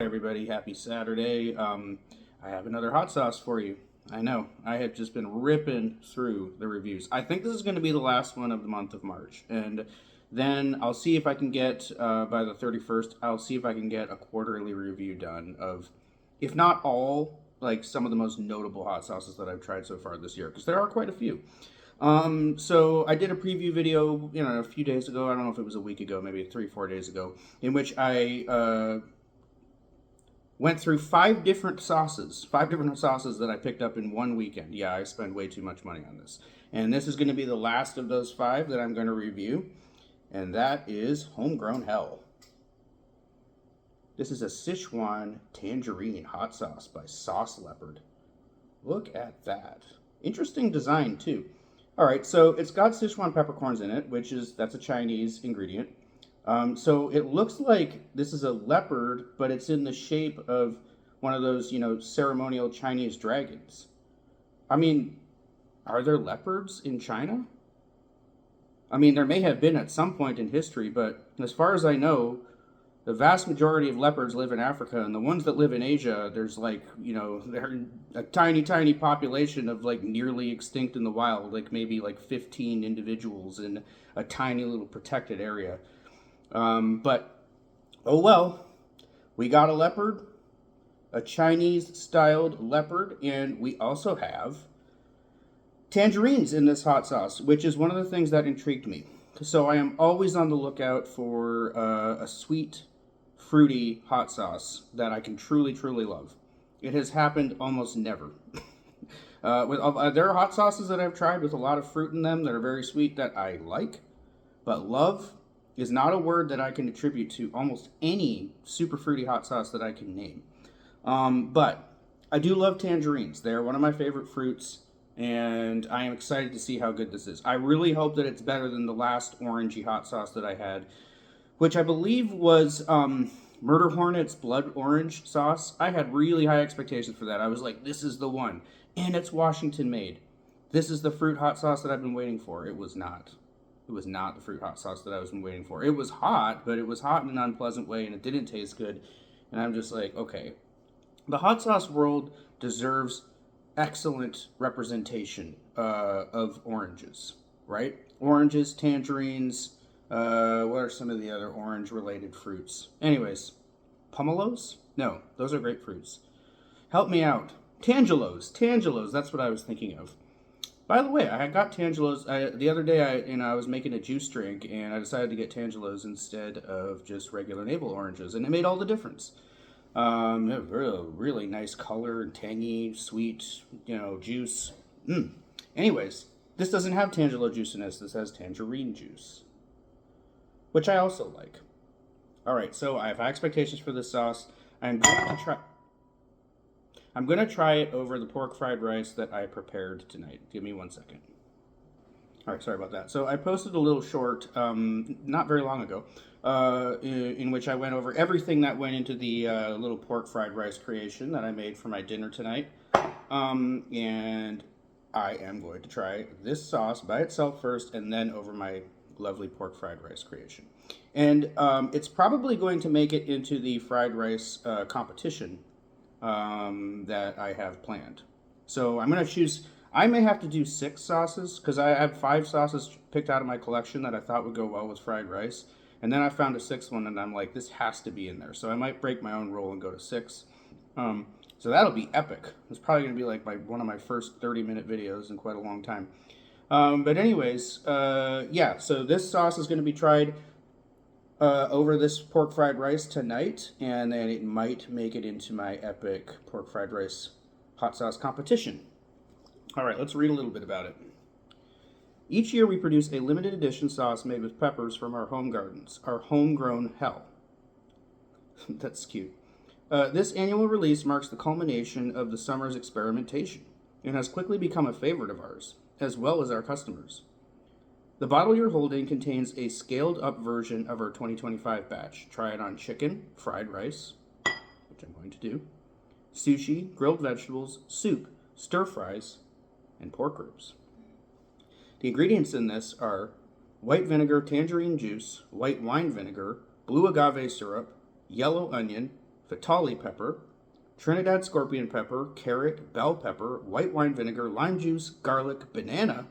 Everybody, happy Saturday. I have another hot sauce for you. I know, I have just been ripping through the reviews. I think this is going to be the last one of the month of March. And then I'll see if I can get, by the 31st, I'll see if I can get a quarterly review done of, if not all, like some of the most notable hot sauces that I've tried so far this year, because there are quite a few. So I did a preview video, a few days ago. I don't know if it was a week ago, maybe 3-4 days ago, in which I went through five different sauces that I picked up in one weekend. Yeah, I spend way too much money on this. And this is going to be the last of those five that I'm going to review. And that is Homegrown Hell. This is a Sichuan tangerine hot sauce by Sauce Leopard. Look at that. Interesting design too. Alright, so it's got Sichuan peppercorns in it, that's a Chinese ingredient. So it looks like this is a leopard, but it's in the shape of one of those, ceremonial Chinese dragons. I mean, are there leopards in China? I mean, there may have been at some point in history, but as far as I know, the vast majority of leopards live in Africa, and the ones that live in Asia, there's they're a tiny, tiny population of nearly extinct in the wild, maybe 15 individuals in a tiny little protected area. But, oh well, we got a leopard, a Chinese-styled leopard, and we also have tangerines in this hot sauce, which is one of the things that intrigued me. So I am always on the lookout for a sweet, fruity hot sauce that I can truly, truly love. It has happened almost never. There are hot sauces that I've tried with a lot of fruit in them that are very sweet that I like, but love is not a word that I can attribute to almost any super fruity hot sauce that I can name. But I do love tangerines. They're one of my favorite fruits, and I am excited to see how good this is. I really hope that it's better than the last orangey hot sauce that I had, which I believe was Murder Hornet's Blood Orange sauce. I had really high expectations for that. I was like, this is the one. And it's Washington made. This is the fruit hot sauce that I've been waiting for. It was not. It was not the fruit hot sauce that I was waiting for. It was hot, but it was hot in an unpleasant way, and it didn't taste good. And I'm just like, okay. The hot sauce world deserves excellent representation of oranges, right? Oranges, tangerines, what are some of the other orange-related fruits? Anyways, pomelos? No, those are grapefruits. Help me out. Tangelos, that's what I was thinking of. By the way, I got tangelos the other day. I was making a juice drink, and I decided to get tangelos instead of just regular navel oranges, and it made all the difference. Really nice color, tangy, sweet, juice. Anyways, this doesn't have tangelo juice in this. This has tangerine juice, which I also like. All right, so I have high expectations for this sauce. I'm going to try it over the pork fried rice that I prepared tonight. Give me 1 second. All right, sorry about that. So I posted a little short, not very long ago, in which I went over everything that went into the little pork fried rice creation that I made for my dinner tonight. And I am going to try this sauce by itself first, and then over my lovely pork fried rice creation. And it's probably going to make it into the fried rice competition that I have planned. So I'm going to choose, I may have to do 6 sauces, because I have 5 sauces picked out of my collection that I thought would go well with fried rice. And then I found a 6th one, and I'm like, this has to be in there. So I might break my own rule and go to 6. So that'll be epic. It's probably going to be one of my first 30-minute videos in quite a long time. But anyways, yeah, so this sauce is going to be tried over this pork fried rice tonight, and then it might make it into my epic pork fried rice hot sauce competition. All right, let's read a little bit about it. Each year we produce a limited edition sauce made with peppers from our home gardens, our homegrown hell. That's cute. This annual release marks the culmination of the summer's experimentation and has quickly become a favorite of ours, as well as our customers. The bottle you're holding contains a scaled-up version of our 2025 batch. Try it on chicken, fried rice, which I'm going to do, sushi, grilled vegetables, soup, stir-fries, and pork ribs. The ingredients in this are white vinegar tangerine juice, white wine vinegar, blue agave syrup, yellow onion, Fatali pepper, Trinidad scorpion pepper, carrot, bell pepper, white wine vinegar, lime juice, garlic, banana,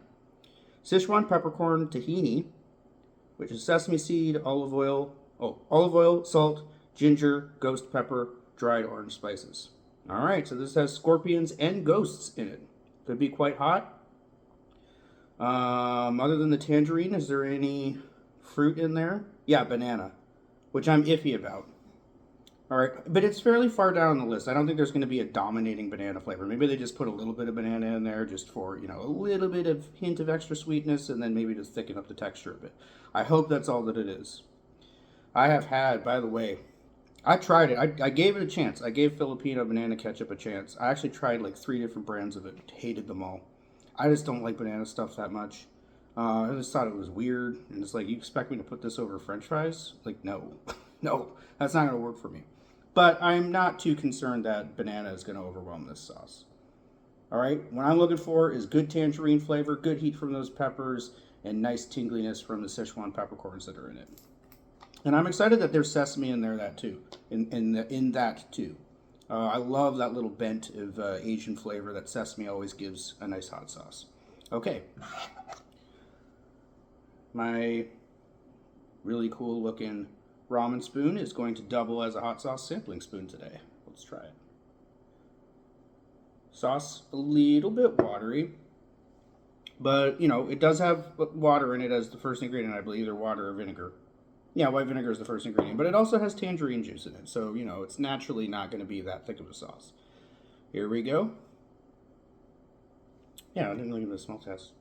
Sichuan peppercorn, tahini, which is sesame seed, olive oil, salt, ginger, ghost pepper, dried orange spices. All right, so this has scorpions and ghosts in it. Could be quite hot. Other than the tangerine, is there any fruit in there? Yeah, banana, which I'm iffy about. All right, but it's fairly far down the list. I don't think there's going to be a dominating banana flavor. Maybe they just put a little bit of banana in there just for, a little bit of hint of extra sweetness and then maybe to thicken up the texture a bit. I hope that's all that it is. I have had, by the way, I tried it. I gave it a chance. I gave Filipino banana ketchup a chance. I actually tried like 3 different brands of it. Hated them all. I just don't like banana stuff that much. I just thought it was weird. And it's like, you expect me to put this over French fries? Like, no. No, that's not going to work for me. But I'm not too concerned that banana is going to overwhelm this sauce. All right, what I'm looking for is good tangerine flavor, good heat from those peppers, and nice tingliness from the Sichuan peppercorns that are in it. And I'm excited that there's sesame in there in that too. I love that little bent of Asian flavor that sesame always gives a nice hot sauce. Okay, my really cool looking ramen spoon is going to double as a hot sauce sampling spoon today. Let's try it. Sauce a little bit watery, but it does have water in it as the first ingredient, I believe, either water or vinegar. Yeah, white vinegar is the first ingredient, but it also has tangerine juice in it, so it's naturally not going to be that thick of a sauce. Here we go. Yeah, I didn't look at the smell test.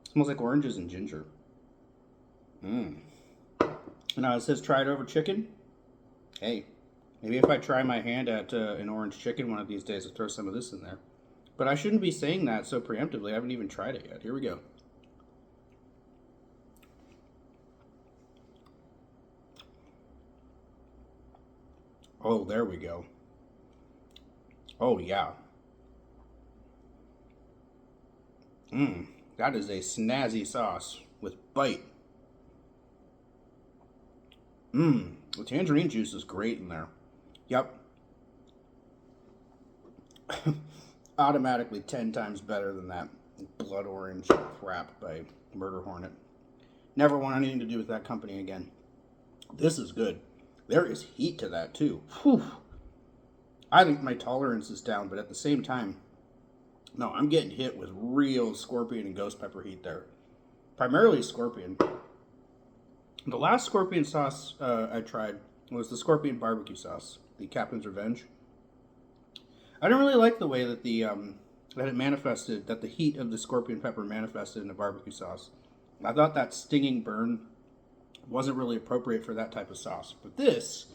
It smells like oranges and ginger. Now it says try it over chicken. Hey, maybe if I try my hand at an orange chicken one of these days, I'll throw some of this in there. But I shouldn't be saying that so preemptively. I haven't even tried it yet. Here we go. Oh, there we go. Oh, yeah. That is a snazzy sauce with bite. The tangerine juice is great in there. Yep. Automatically 10 times better than that blood orange crap by Murder Hornet. Never want anything to do with that company again. This is good. There is heat to that too. Whew. I think my tolerance is down, but at the same time, no, I'm getting hit with real scorpion and ghost pepper heat there. Primarily scorpion. The last scorpion sauce I tried was the scorpion barbecue sauce, the Captain's Revenge. I didn't really like the way that that it manifested, that the heat of the scorpion pepper manifested in the barbecue sauce. I thought that stinging burn wasn't really appropriate for that type of sauce. But this,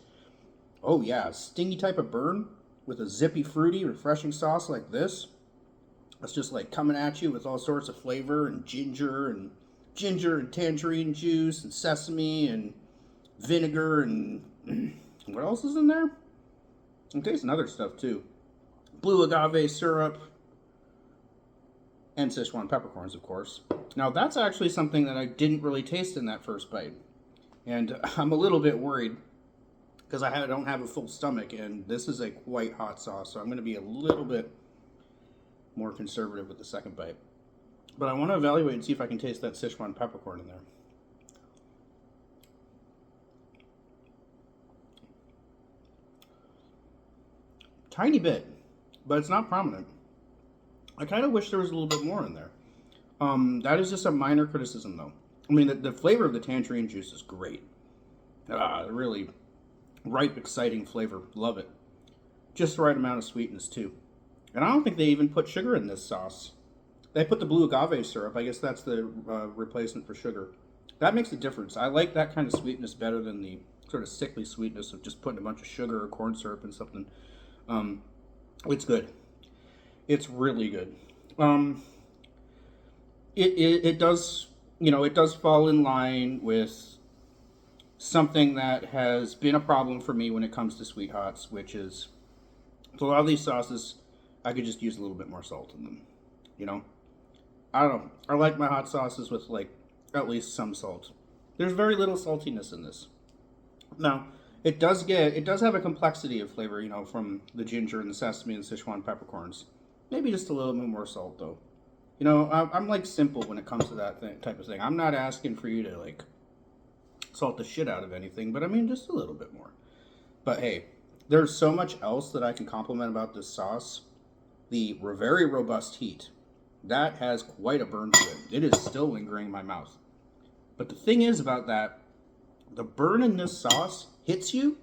oh yeah, stingy type of burn with a zippy, fruity, refreshing sauce like this. It's just like coming at you with all sorts of flavor and ginger and tangerine juice and sesame and vinegar and what else is in there? I'm tasting other stuff too. Blue agave syrup and Sichuan peppercorns, of course. Now that's actually something that I didn't really taste in that first bite. And I'm a little bit worried because I don't have a full stomach and this is a quite hot sauce. So I'm going to be a little bit more conservative with the second bite. But I want to evaluate and see if I can taste that Sichuan peppercorn in there. Tiny bit, but it's not prominent. I kind of wish there was a little bit more in there. That is just a minor criticism, though. I mean, the flavor of the tangerine juice is great. Really ripe, exciting flavor. Love it. Just the right amount of sweetness, too. And I don't think they even put sugar in this sauce. They put the blue agave syrup. I guess that's the replacement for sugar. That makes a difference. I like that kind of sweetness better than the sort of sickly sweetness of just putting a bunch of sugar or corn syrup in something. It's good. It's really good. It does, it does fall in line with something that has been a problem for me when it comes to sweet hots, which is a lot of these sauces, I could just use a little bit more salt in them, I don't know. I like my hot sauces with, at least some salt. There's very little saltiness in this. Now, It does have a complexity of flavor, you know, from the ginger and the sesame and the Sichuan peppercorns. Maybe just a little bit more salt, though. You know, I'm like simple when it comes to that type of thing. I'm not asking for you to like salt the shit out of anything, but I mean just a little bit more. But hey, there's so much else that I can compliment about this sauce. The very robust heat, that has quite a burn to it. It is still lingering in my mouth. But the thing is about that, the burn in this sauce hits you,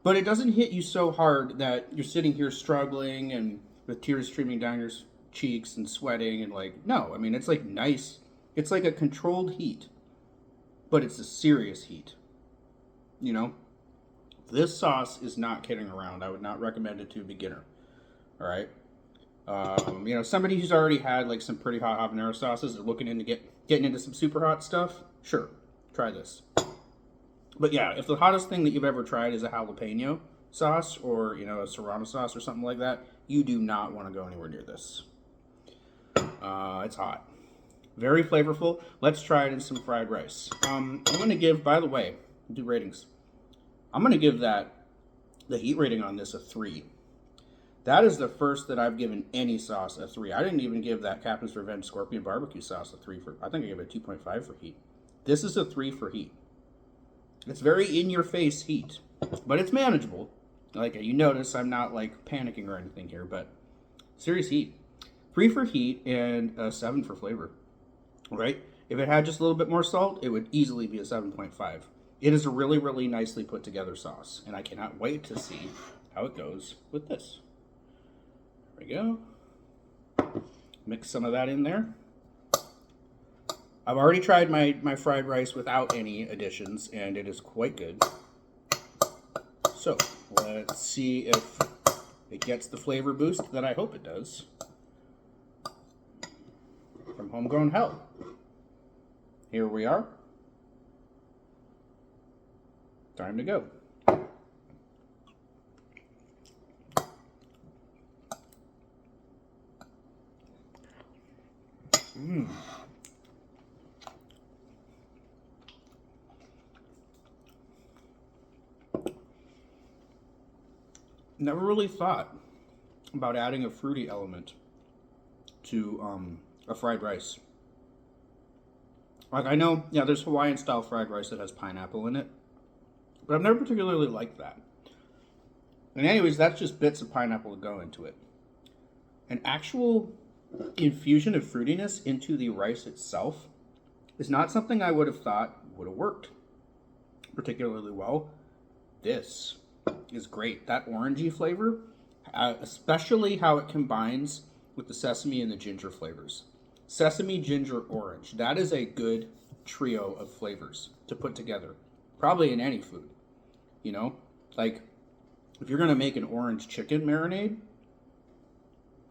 but it doesn't hit you so hard that you're sitting here struggling and with tears streaming down your cheeks and sweating and like, no, I mean, it's like nice. It's like a controlled heat, but it's a serious heat. You know, this sauce is not kidding around. I would not recommend it to a beginner. All right. You know, somebody who's already had like some pretty hot habanero sauces and looking into getting into some super hot stuff, sure, try this. But yeah, if the hottest thing that you've ever tried is a jalapeno sauce or, you know, a serrano sauce or something like that, you do not want to go anywhere near this. It's hot. Very flavorful. Let's try it in some fried rice. I'm going to give, by the way, do ratings. I'm going to give the heat rating on this a 3. That is the first that I've given any sauce a 3. I didn't even give that Captain's Revenge Scorpion Barbecue sauce a 3 I think I gave it a 2.5 for heat. This is a 3 for heat. It's very in-your-face heat, but it's manageable. Like, you notice I'm not, like, panicking or anything here, but serious heat. 3 for heat and a 7 for flavor, right? If it had just a little bit more salt, it would easily be a 7.5. It is a really, really nicely put together sauce, and I cannot wait to see how it goes with this. There we go. Mix some of that in there. I've already tried my fried rice without any additions, and it is quite good. So, let's see if it gets the flavor boost that I hope it does from Homegrown Hell. Here we are. Time to go. Never really thought about adding a fruity element to a fried rice. Like, I know, yeah, there's Hawaiian style fried rice that has pineapple in it, but I've never particularly liked that. And anyways, that's just bits of pineapple to go into it. An actual infusion of fruitiness into the rice itself is not something I would have thought would have worked particularly well. This is great. That orangey flavor, especially how it combines with the sesame and the ginger flavors. Sesame, ginger, orange. That is a good trio of flavors to put together. Probably in any food. You know? Like, if you're going to make an orange chicken marinade,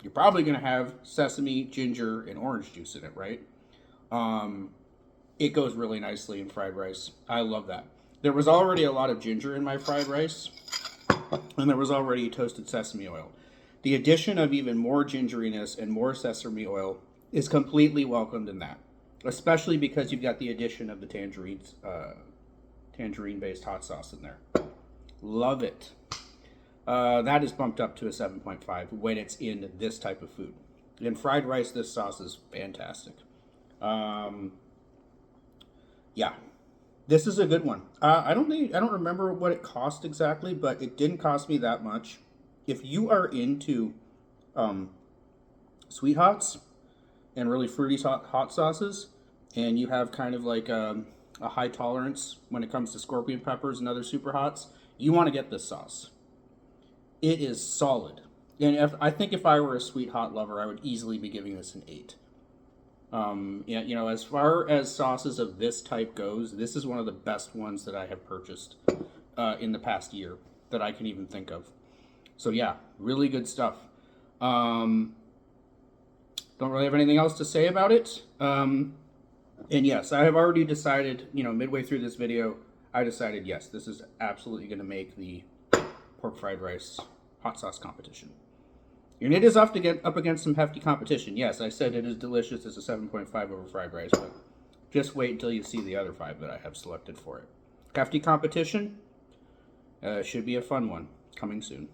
you're probably going to have sesame, ginger, and orange juice in it, right? It goes really nicely in fried rice. I love that. There was already a lot of ginger in my fried rice, and there was already toasted sesame oil. The addition of even more gingeriness and more sesame oil is completely welcomed in that, especially because you've got the addition of the tangerine-based hot sauce in there. Love it. That is bumped up to a 7.5 when it's in this type of food. In fried rice, this sauce is fantastic. Yeah. This is a good one. I don't remember what it cost exactly, but it didn't cost me that much. If you are into sweet hots and really fruity hot sauces, and you have kind of like a high tolerance when it comes to scorpion peppers and other super hots, you want to get this sauce. It is solid. And I think if I were a sweet hot lover, I would easily be giving this an 8. Yeah, you know, as far as sauces of this type goes, this is one of the best ones that I have purchased in the past year that I can even think of. So yeah, really good stuff. Don't really have anything else to say about it. And yes, I have already decided, you know, midway through this video, I decided, yes, this is absolutely going to make the pork fried rice hot sauce competition. And it is up against some hefty competition. Yes, I said it is delicious as a 7.5 over fried rice, but just wait until you see the other 5 that I have selected for it. Hefty competition? Should be a fun one coming soon.